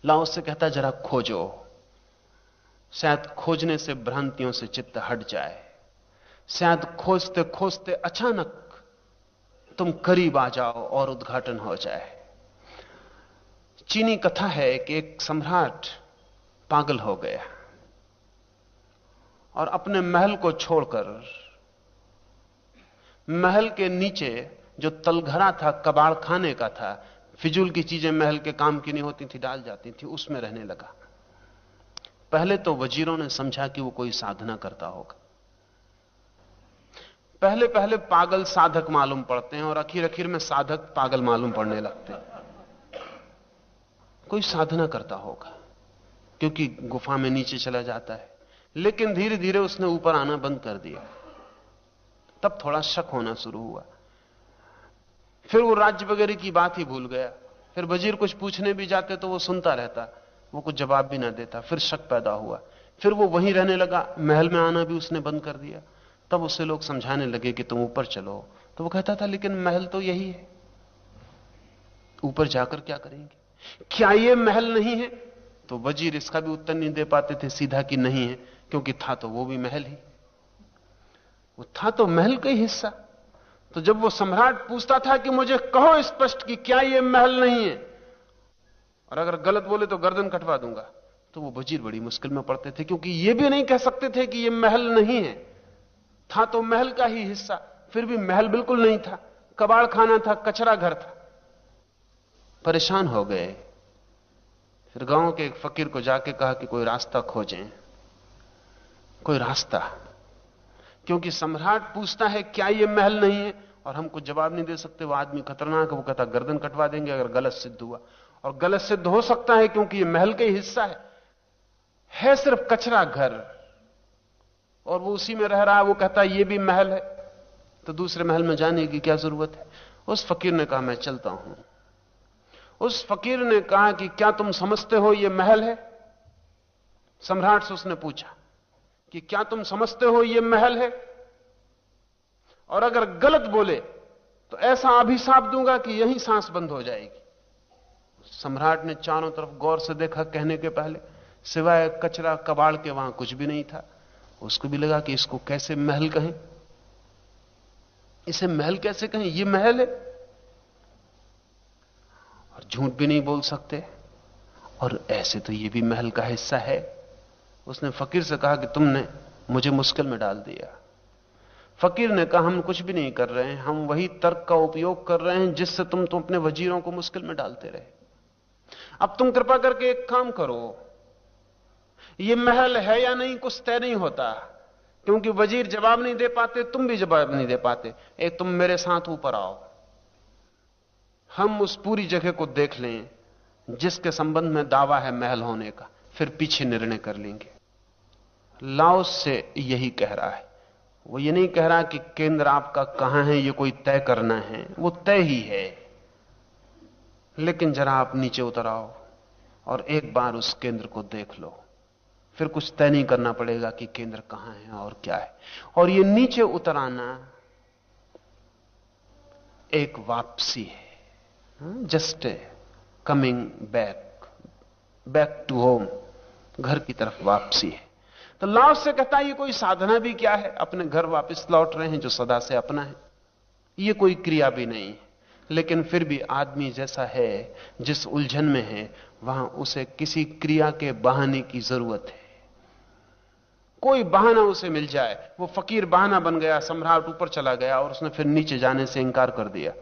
लाओ से कहता जरा खोजो, शायद खोजने से भ्रांतियों से चित्त हट जाए। शायद खोजते खोजते अचानक तुम करीब आ जाओ और उद्घाटन हो जाए। चीनी कथा है कि एक सम्राट पागल हो गया और अपने महल को छोड़कर महल के नीचे जो तलघरा था, कबाड़ खाने का था, फिजूल की चीजें महल के काम की नहीं होती थी, डाल जाती थी, उसमें रहने लगा। पहले तो वजीरों ने समझा कि वो कोई साधना करता होगा। पहले पहले पागल साधक मालूम पड़ते हैं और आखिर आखिर में साधक पागल मालूम पड़ने लगते हैं। कोई साधना करता होगा, क्योंकि गुफा में नीचे चला जाता है। लेकिन धीरे धीरे उसने ऊपर आना बंद कर दिया। तब थोड़ा शक होना शुरू हुआ। फिर वो राज्य वगैरह की बात ही भूल गया। फिर वजीर कुछ पूछने भी जाते तो वो सुनता रहता, वो कुछ जवाब भी ना देता। फिर शक पैदा हुआ। फिर वो वहीं रहने लगा, महल में आना भी उसने बंद कर दिया। तब उससे लोग समझाने लगे कि तुम ऊपर चलो, तो वो कहता था लेकिन महल तो यही है, ऊपर जाकर क्या करेंगे? क्या ये महल नहीं है? तो वजीर इसका भी उत्तर नहीं दे पाते थे सीधा कि नहीं है, क्योंकि था तो वो भी महल ही, वो था तो महल का ही हिस्सा। तो जब वो सम्राट पूछता था कि मुझे कहो स्पष्ट कि क्या ये महल नहीं है, और अगर गलत बोले तो गर्दन कटवा दूंगा, तो वो वजीर बड़ी मुश्किल में पड़ते थे, क्योंकि ये भी नहीं कह सकते थे कि ये महल नहीं है, था तो महल का ही हिस्सा। फिर भी महल बिल्कुल नहीं था, कबाड़ खाना था, कचरा घर था। परेशान हो गए। फिर गांव के एक फकीर को जाके कहा कि कोई रास्ता खोजें, कोई रास्ता, क्योंकि सम्राट पूछता है क्या ये महल नहीं है और हम कुछ जवाब नहीं दे सकते। वो आदमी खतरनाक है, वो कहता गर्दन कटवा देंगे अगर गलत सिद्ध हुआ। और गलत सिद्ध हो सकता है क्योंकि ये महल का ही हिस्सा है सिर्फ कचरा घर, और वो उसी में रह रहा है। वो कहता है ये भी महल है, तो दूसरे महल में जाने की क्या जरूरत है? उस फकीर ने कहा मैं चलता हूं। उस फकीर ने कहा कि क्या तुम समझते हो ये महल है? सम्राट से उसने पूछा कि क्या तुम समझते हो ये महल है? और अगर गलत बोले तो ऐसा अभिशाप दूंगा कि यहीं सांस बंद हो जाएगी। सम्राट ने चारों तरफ गौर से देखा, कहने के पहले सिवाय कचरा कबाड़ के वहां कुछ भी नहीं था। उसको भी लगा कि इसको कैसे महल कहें, इसे महल कैसे कहें, ये महल है। और झूठ भी नहीं बोल सकते, और ऐसे तो ये भी महल का हिस्सा है। उसने फकीर से कहा कि तुमने मुझे मुश्किल में डाल दिया। फकीर ने कहा हम कुछ भी नहीं कर रहे हैं, हम वही तर्क का उपयोग कर रहे हैं जिससे तुम अपने वजीरों को मुश्किल में डालते रहे। अब तुम कृपा करके एक काम करो, ये महल है या नहीं कुछ तय नहीं होता, क्योंकि वजीर जवाब नहीं दे पाते, तुम भी जवाब नहीं दे पाते। एक तुम मेरे साथ ऊपर आओ, हम उस पूरी जगह को देख लें जिसके संबंध में दावा है महल होने का, फिर पीछे निर्णय कर लेंगे। लाओ से यही कह रहा है। वो ये नहीं कह रहा कि केंद्र आपका कहां है ये कोई तय करना है, वो तय ही है। लेकिन जरा आप नीचे उतर आओ और एक बार उस केंद्र को देख लो, फिर कुछ तय नहीं करना पड़ेगा कि केंद्र कहां है और क्या है। और ये नीचे उतर आना एक वापसी है, just coming back to home, घर की तरफ वापसी है। तो लाओ से कहता है ये कोई साधना भी क्या है, अपने घर वापस लौट रहे हैं जो सदा से अपना है। ये कोई क्रिया भी नहीं, लेकिन फिर भी आदमी जैसा है, जिस उलझन में है, वहां उसे किसी क्रिया के बहाने की जरूरत है। कोई बहाना उसे मिल जाए। वो फकीर बहाना बन गया, सम्राट ऊपर चला गया और उसने फिर नीचे जाने से इंकार कर दिया।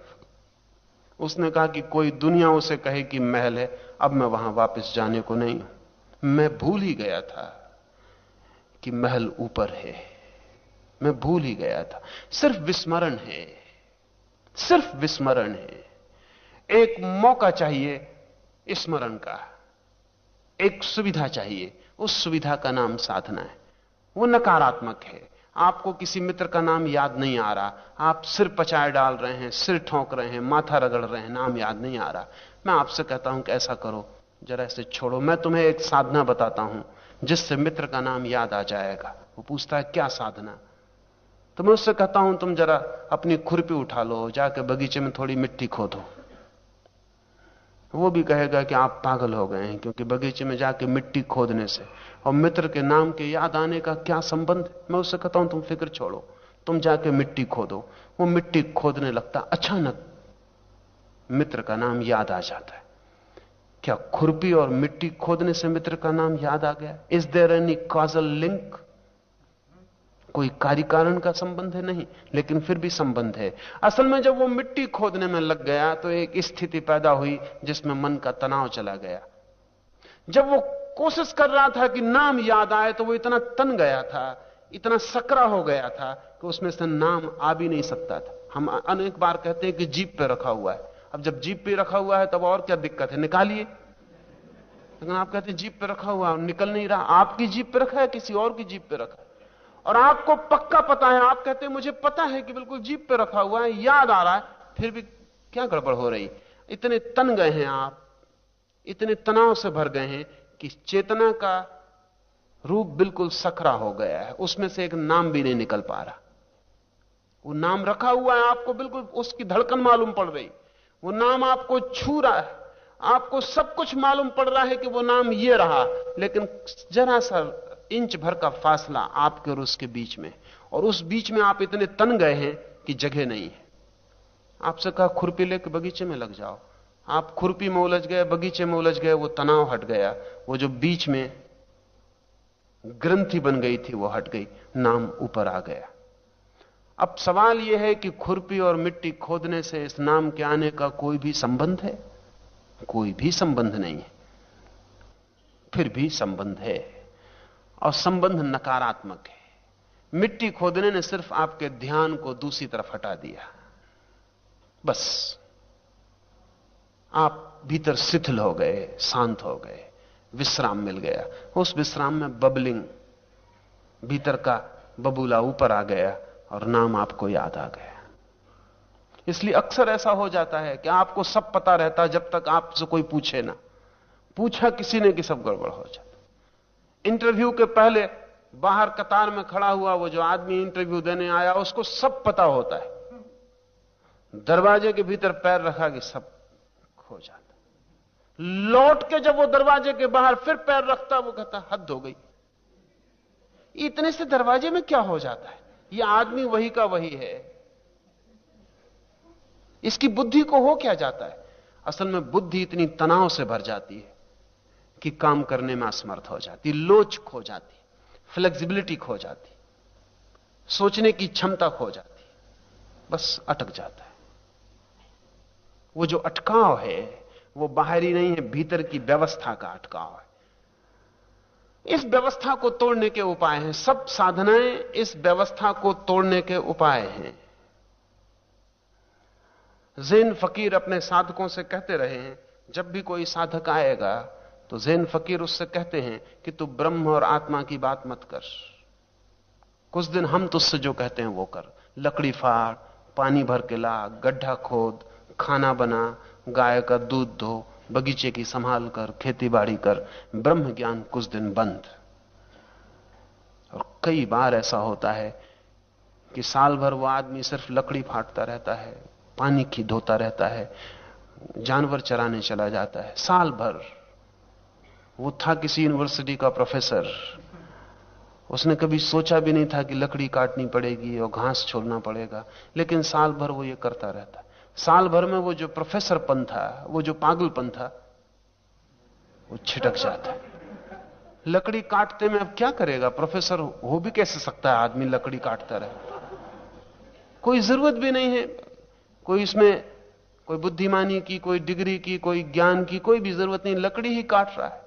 उसने कहा कि कोई दुनिया उसे कहे कि महल है, अब मैं वहां वापस जाने को नहीं हूं। मैं भूल ही गया था कि महल ऊपर है, मैं भूल ही गया था। सिर्फ विस्मरण है, सिर्फ विस्मरण है। एक मौका चाहिए स्मरण का, एक सुविधा चाहिए, उस सुविधा का नाम साधना है। वो नकारात्मक है। आपको किसी मित्र का नाम याद नहीं आ रहा, आप सिर पचाए डाल रहे हैं, सिर ठोंक रहे हैं, माथा रगड़ रहे हैं, नाम याद नहीं आ रहा। मैं आपसे कहता हूं कि ऐसा करो, जरा इसे छोड़ो। मैं तुम्हें एक साधना बताता हूं जिससे मित्र का नाम याद आ जाएगा। वो पूछता है क्या साधना? तो मैं उससे कहता हूं तुम जरा अपनी खुरपी उठा लो, जाके बगीचे में थोड़ी मिट्टी खोदो। वो भी कहेगा कि आप पागल हो गए हैं, क्योंकि बगीचे में जाके मिट्टी खोदने से और मित्र के नाम के याद आने का क्या संबंध? मैं उससे कहता हूं तुम फिक्र छोड़ो, तुम जाके मिट्टी खोदो। वो मिट्टी खोदने लगता, अचानक मित्र का नाम याद आ जाता है। क्या खुरपी और मिट्टी खोदने से मित्र का नाम याद आ गया? Is there any causal link? कोई कार्य कारण का संबंध है? नहीं, लेकिन फिर भी संबंध है। असल में जब वो मिट्टी खोदने में लग गया तो एक स्थिति पैदा हुई जिसमें मन का तनाव चला गया। जब वो कोशिश कर रहा था कि नाम याद आए तो वो इतना तन गया था, इतना सकरा हो गया था कि उसमें से नाम आ भी नहीं सकता था। हम अनेक बार कहते हैं कि जीप पे रखा हुआ है। अब जब जीप पे रखा हुआ है तब और क्या दिक्कत है, निकालिए। लेकिन आप कहते हैं जीप पे रखा हुआ है, निकल नहीं रहा। आपकी जीप पे रखा है, किसी और की जीप पे रखा है, और आपको पक्का पता है। आप कहते हैं मुझे पता है कि बिल्कुल जीप पे रखा हुआ है, याद आ रहा है, फिर भी क्या गड़बड़ हो रही? इतने तन गए हैं आप, इतने तनाव से भर गए हैं कि चेतना का रूप बिल्कुल सकरा हो गया है, उसमें से एक नाम भी नहीं निकल पा रहा। वो नाम रखा हुआ है, आपको बिल्कुल उसकी धड़कन मालूम पड़ रही, वो नाम आपको छू रहा है, आपको सब कुछ मालूम पड़ रहा है कि वो नाम ये रहा, लेकिन जरा सा इंच भर का फासला आपके और उसके बीच में, और उस बीच में आप इतने तन गए हैं कि जगह नहीं है। आपसे कहा खुरपी लेके बगीचे में लग जाओ, आप खुरपी में उलझ गए, बगीचे में उलझ गए, वो तनाव हट गया, वो जो बीच में ग्रंथि बन गई थी वो हट गई, नाम ऊपर आ गया। अब सवाल यह है कि खुरपी और मिट्टी खोदने से इस नाम के आने का कोई भी संबंध है? कोई भी संबंध नहीं है। फिर भी संबंध है, और संबंध नकारात्मक है। मिट्टी खोदने ने सिर्फ आपके ध्यान को दूसरी तरफ हटा दिया, बस आप भीतर शिथिल हो गए, शांत हो गए, विश्राम मिल गया। उस विश्राम में बबलिंग, भीतर का बबूला ऊपर आ गया और नाम आपको याद आ गया। इसलिए अक्सर ऐसा हो जाता है कि आपको सब पता रहता जब तक आपसे कोई पूछे ना। पूछा किसी ने कि सब गड़बड़ हो जाता। इंटरव्यू के पहले बाहर कतार में खड़ा हुआ वो जो आदमी इंटरव्यू देने आया, उसको सब पता होता है। दरवाजे के भीतर पैर रखा कि सब खो जाता। लौट के जब वो दरवाजे के बाहर फिर पैर रखता, वो कहता हद हो गई, इतने से दरवाजे में क्या हो जाता है? ये आदमी वही का वही है, इसकी बुद्धि को हो क्या जाता है? असल में बुद्धि इतनी तनाव से भर जाती है कि काम करने में असमर्थ हो जाती, लोच खो जाती, फ्लेक्सिबिलिटी खो जाती, सोचने की क्षमता खो जाती, बस अटक जाता है। वो जो अटकाव है वो बाहरी नहीं है, भीतर की व्यवस्था का अटकाव है। इस व्यवस्था को तोड़ने के उपाय हैं, सब साधनाएं इस व्यवस्था को तोड़ने के उपाय हैं। ज़ैन फकीर अपने साधकों से कहते रहे हैं, जब भी कोई साधक आएगा तो ज़ैन फकीर उससे कहते हैं कि तू ब्रह्म और आत्मा की बात मत कर, कुछ दिन हम तुझसे जो कहते हैं वो कर। लकड़ी फाड़, पानी भर के ला, गड्ढा खोद, खाना बना, गाय का दूध धो, बगीचे की संभाल कर, खेती बाड़ी कर, ब्रह्म ज्ञान कुछ दिन बंद। और कई बार ऐसा होता है कि साल भर वो आदमी सिर्फ लकड़ी फाड़ता रहता है, पानी की धोता रहता है, जानवर चराने चला जाता है, साल भर। वो था किसी यूनिवर्सिटी का प्रोफेसर, उसने कभी सोचा भी नहीं था कि लकड़ी काटनी पड़ेगी और घास छोड़ना पड़ेगा, लेकिन साल भर वो ये करता रहता। साल भर में वो जो प्रोफेसरपन था, वो जो पागलपन था, वो छिटक जाता। लकड़ी काटते में अब क्या करेगा? प्रोफेसर हो भी कैसे सकता है आदमी लकड़ी काटता रहे? कोई जरूरत भी नहीं है, कोई इसमें कोई बुद्धिमानी की, कोई डिग्री की, कोई ज्ञान की कोई भी जरूरत नहीं। लकड़ी ही काट रहा है,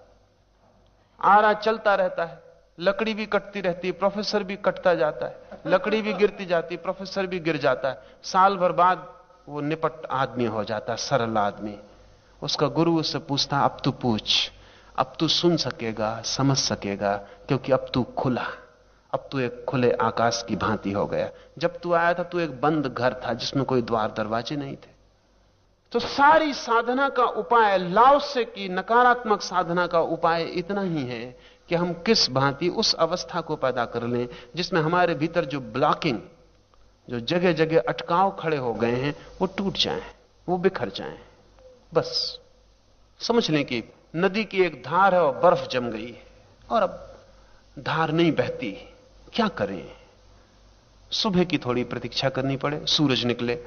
आरा चलता रहता है, लकड़ी भी कटती रहती है, प्रोफेसर भी कटता जाता है, लकड़ी भी गिरती जाती है, प्रोफेसर भी गिर जाता है। साल भर बाद वो निपट आदमी हो जाता है, सरल आदमी। उसका गुरु उससे पूछता, अब तू पूछ, अब तू सुन सकेगा, समझ सकेगा, क्योंकि अब तू खुला, अब तू एक खुले आकाश की भांति हो गया। जब तू आया था तू एक बंद घर था जिसमें कोई द्वार दरवाजे नहीं थे। तो सारी साधना का उपाय, लाओसे की नकारात्मक साधना का उपाय इतना ही है कि हम किस भांति उस अवस्था को पैदा कर लें जिसमें हमारे भीतर जो ब्लॉकिंग, जो जगह जगह अटकाव खड़े हो गए हैं, वो टूट जाएं, वो बिखर जाएं। बस समझ लें कि नदी की एक धार है और बर्फ जम गई है और अब धार नहीं बहती। क्या करें? सुबह की थोड़ी प्रतीक्षा करनी पड़े, सूरज निकले,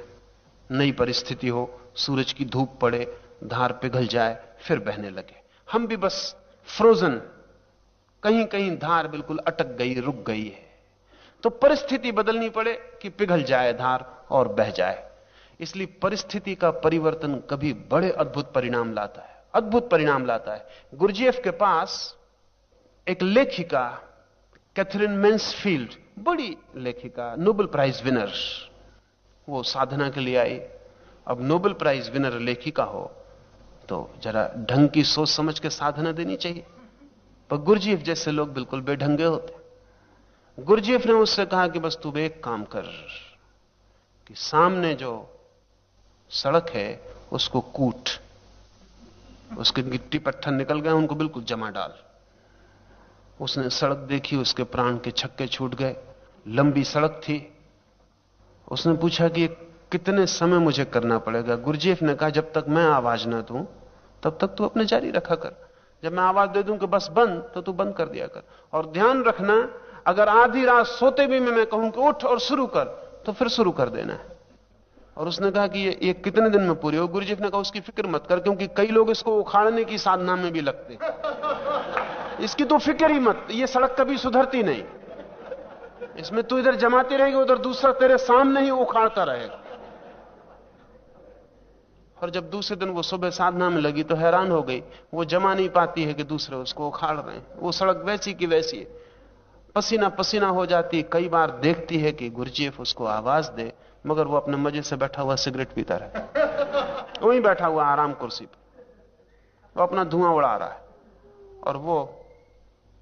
नई परिस्थिति हो, सूरज की धूप पड़े, धार पिघल जाए, फिर बहने लगे। हम भी बस फ्रोजन, कहीं कहीं धार बिल्कुल अटक गई, रुक गई है, तो परिस्थिति बदलनी पड़े कि पिघल जाए धार और बह जाए। इसलिए परिस्थिति का परिवर्तन कभी बड़े अद्भुत परिणाम लाता है, अद्भुत परिणाम लाता है। गुरजीएफ के पास एक लेखिका कैथरीन मैन्सफील्ड, बड़ी लेखिका, नोबेल प्राइज विनर, वो साधना के लिए आई। अब नोबेल प्राइज विनर लेखिका हो तो जरा ढंग की सोच समझ के साधना देनी चाहिए, पर गुरजीएफ जैसे लोग बिल्कुल बेढंगे होते। गुरजीएफ ने उससे कहा कि बस तू एक काम कर कि सामने जो सड़क है उसको कूट, उसके गिट्टी पत्थर निकल गए, उनको बिल्कुल जमा डाल। उसने सड़क देखी, उसके प्राण के छक्के छूट गए। लंबी सड़क थी। उसने पूछा कि कितने समय मुझे करना पड़ेगा? गुरजीएफ ने कहा, जब तक मैं आवाज ना दूं तब तक तू अपने जारी रखा कर। जब मैं आवाज दे दूं कि बस बंद, तो तू बंद कर दिया कर। और ध्यान रखना, अगर आधी रात सोते भी मैं कहूं कि उठ और शुरू कर, तो फिर शुरू कर देना है। और उसने कहा कि ये कितने दिन में पूरी हो? गुरजीएफ ने कहा, उसकी फिक्र मत कर, क्योंकि कई लोग इसको उखाड़ने की साधना में भी लगते, इसकी तो फिक्र ही मत। ये सड़क कभी सुधरती नहीं, इसमें तू इधर जमाती रहेगी, उधर दूसरा तेरे सामने ही उखाड़ता रहेगा। और जब दूसरे दिन वो सुबह साधना में लगी तो हैरान हो गई, वो जमा नहीं पाती है कि दूसरे उसको उखाड़ रहे हैं। वो सड़क वैसी की वैसी है, पसीना पसीना हो जाती। कई बार देखती है कि गुरजीएफ उसको आवाज दे, मगर वो अपने मजे से बैठा हुआ सिगरेट पीता रहे, वहीं बैठा हुआ आराम कुर्सी पर, वो अपना धुआं उड़ा रहा है और वो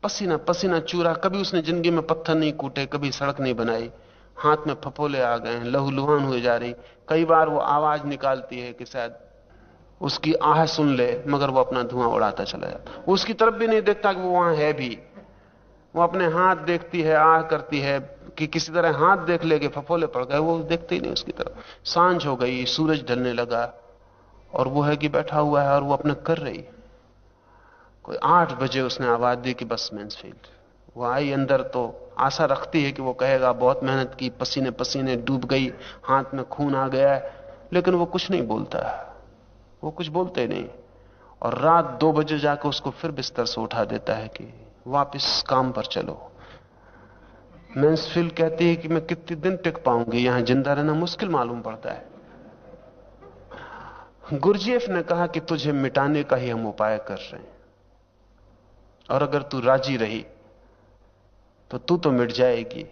पसीना पसीना चूरा। कभी उसने जिंदगी में पत्थर नहीं कूटे, कभी सड़क नहीं बनाई, हाथ में फफोले आ गए हैं, लहूलुहान हुए जा रही। कई बार वो आवाज निकालती है कि शायद उसकी आह सुन ले, मगर वो अपना धुआं उड़ाता चला जाता। वो उसकी तरफ भी नहीं देखता कि वो वहां है भी। वो अपने हाथ देखती है, आह करती है कि किसी तरह हाथ देख ले कि फफोले पड़ गए, वो देखते ही नहीं उसकी तरफ। सांझ हो गई, सूरज ढलने लगा और वो है कि बैठा हुआ है और वो अपना कर रही। कोई 8 बजे उसने आवाज दी कि बस मैन्सफील्ड। वो आई अंदर तो आशा रखती है कि वो कहेगा बहुत मेहनत की, पसीने पसीने डूब गई, हाथ में खून आ गया है, लेकिन वो कुछ नहीं बोलता, वो कुछ बोलते नहीं। और रात 2 बजे जाकर उसको फिर बिस्तर से उठा देता है कि वापस काम पर चलो। मैन्सफील्ड कहती है कि मैं कितने दिन टिक पाऊंगी, यहां जिंदा रहना मुश्किल मालूम पड़ता है। गुरजीएफ ने कहा कि तुझे मिटाने का ही हम उपाय कर रहे हैं, और अगर तू राजी रही तो तू तो मिट जाएगी,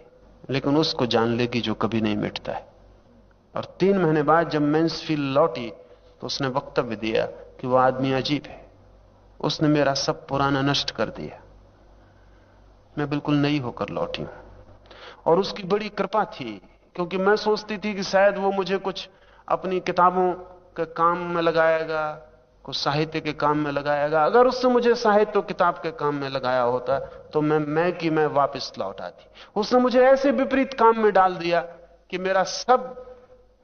लेकिन उसको जान लेगी जो कभी नहीं मिटता है। और 3 महीने बाद जब मैन्सफील्ड लौटी तो उसने वक्तव्य दिया कि वह आदमी अजीब है, उसने मेरा सब पुराना नष्ट कर दिया, मैं बिल्कुल नई होकर लौटी हूं। और उसकी बड़ी कृपा थी, क्योंकि मैं सोचती थी कि शायद वो मुझे कुछ अपनी किताबों के काम में लगाएगा, कुछ साहित्य के काम में लगाएगा। अगर उससे मुझे साहित्य किताब के काम में लगाया होता तो मैं वापस लौट आती। उसने मुझे ऐसे विपरीत काम में डाल दिया कि मेरा सब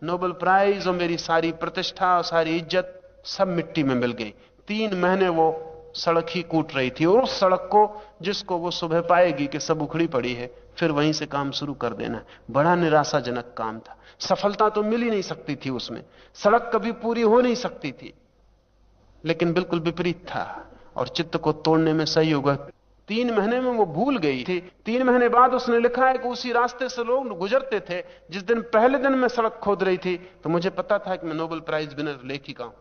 नोबेल प्राइज और मेरी सारी प्रतिष्ठा और सारी इज्जत सब मिट्टी में मिल गई। 3 महीने वो सड़क ही कूट रही थी, और उस सड़क को जिसको वो सुबह पाएगी कि सब उखड़ी पड़ी है, फिर वहीं से काम शुरू कर देना। बड़ा निराशाजनक काम था। सफलता तो मिल ही नहीं सकती थी उसमें, सड़क कभी पूरी हो नहीं सकती थी, लेकिन बिल्कुल विपरीत था और चित्त को तोड़ने में सही होगा। 3 महीने में वो भूल गई थी। 3 महीने बाद उसने लिखा है कि उसी रास्ते से लोग गुजरते थे। जिस दिन पहले दिन मैं सड़क खोद रही थी तो मुझे पता था कि मैं नोबेल प्राइज विनर लेखिका हूं।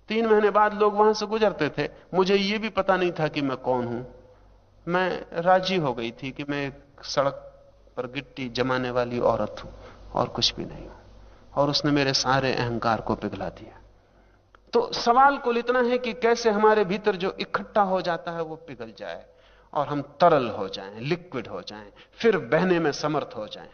3 महीने बाद लोग वहां से गुजरते थे, मुझे यह भी पता नहीं था कि मैं कौन हूं। मैं राजी हो गई थी कि मैं एक सड़क पर गिट्टी जमाने वाली औरत हूं और कुछ भी नहीं हूं। और उसने मेरे सारे अहंकार को पिघला दिया। तो सवाल कुल इतना है कि कैसे हमारे भीतर जो इकट्ठा हो जाता है वो पिघल जाए और हम तरल हो जाएं, लिक्विड हो जाएं, फिर बहने में समर्थ हो जाएं।